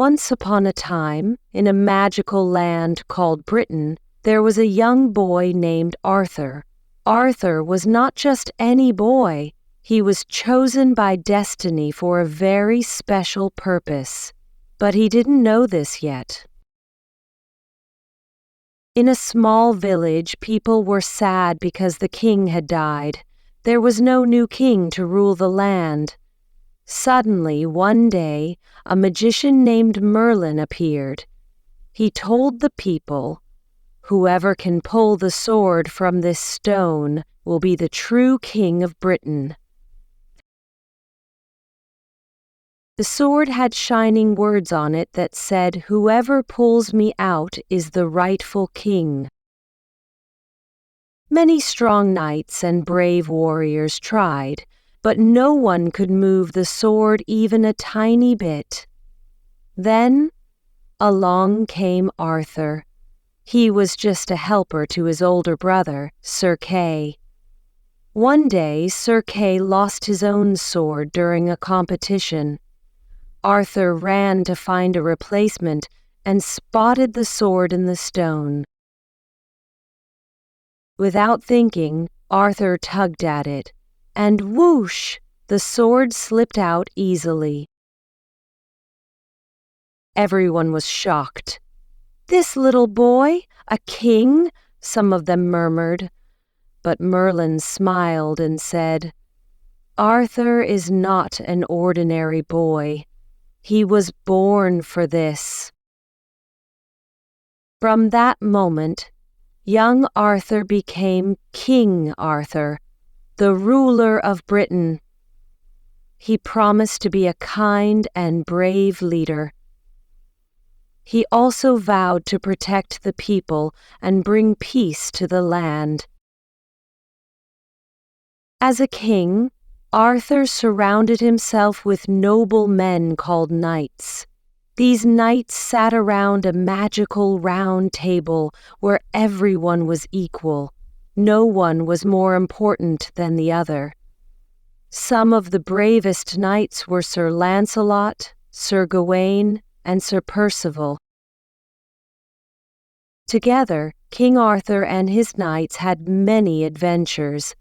Once upon a time, in a magical land called Britain, there was a young boy named Arthur. Arthur was not just any boy. He was chosen by destiny for a very special purpose. But he didn't know this yet. In a small village, people were sad because the king had died. There was no new king to rule the land. Suddenly, one day, a magician named Merlin appeared. He told the people, "Whoever can pull the sword from this stone will be the true king of Britain." The sword had shining words on it that said, "Whoever pulls me out is the rightful king." Many strong knights and brave warriors tried, but no one could move the sword even a tiny bit. Then, along came Arthur. He was just a helper to his older brother, Sir Kay. One day, Sir Kay lost his own sword during a competition. Arthur ran to find a replacement and spotted the sword in the stone. Without thinking, Arthur tugged at it, and whoosh, the sword slipped out easily. Everyone was shocked. "This little boy, a king?" some of them murmured. But Merlin smiled and said, "Arthur is not an ordinary boy. He was born for this." From that moment, young Arthur became King Arthur, the ruler of Britain. He promised to be a kind and brave leader. He also vowed to protect the people and bring peace to the land. As a king, Arthur surrounded himself with noble men called knights. These knights sat around a magical round table where everyone was equal. No one was more important than the other. Some of the bravest knights were Sir Lancelot, Sir Gawain, and Sir Percival. Together, King Arthur and his knights had many adventures.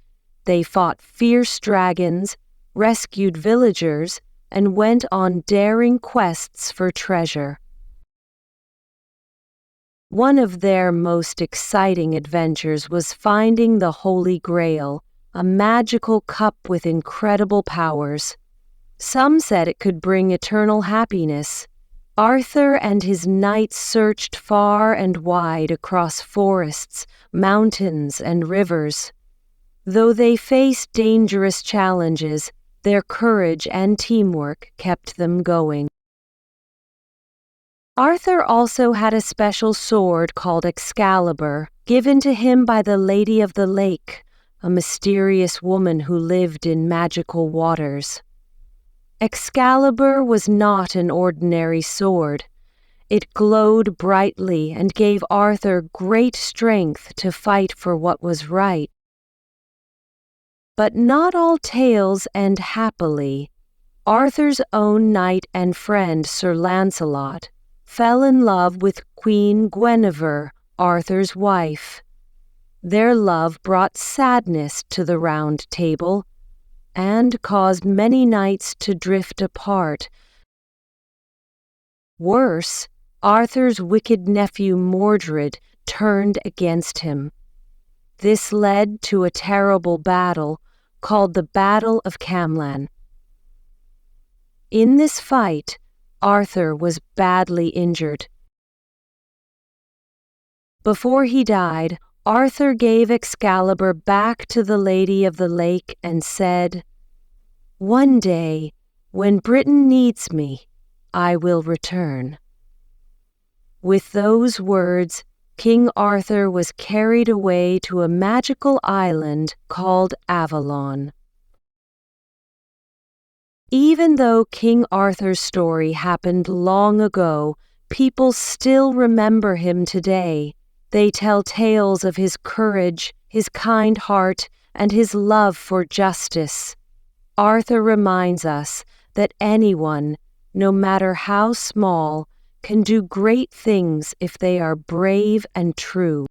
They fought fierce dragons, rescued villagers, and went on daring quests for treasure. One of their most exciting adventures was finding the Holy Grail, a magical cup with incredible powers. Some said it could bring eternal happiness. Arthur and his knights searched far and wide across forests, mountains, and rivers. Though they faced dangerous challenges, their courage and teamwork kept them going. Arthur also had a special sword called Excalibur, given to him by the Lady of the Lake, a mysterious woman who lived in magical waters. Excalibur was not an ordinary sword. It glowed brightly and gave Arthur great strength to fight for what was right. But not all tales end happily. Arthur's own knight and friend, Sir Lancelot, fell in love with Queen Guinevere, Arthur's wife. Their love brought sadness to the Round Table and caused many knights to drift apart. Worse, Arthur's wicked nephew Mordred turned against him. This led to a terrible battle called the Battle of Camlan. In this fight, Arthur was badly injured. Before he died, Arthur gave Excalibur back to the Lady of the Lake and said, "One day, when Britain needs me, I will return." With those words, King Arthur was carried away to a magical island called Avalon. Even though King Arthur's story happened long ago, people still remember him today. They tell tales of his courage, his kind heart, and his love for justice. Arthur reminds us that anyone, no matter how small, can do great things if they are brave and true.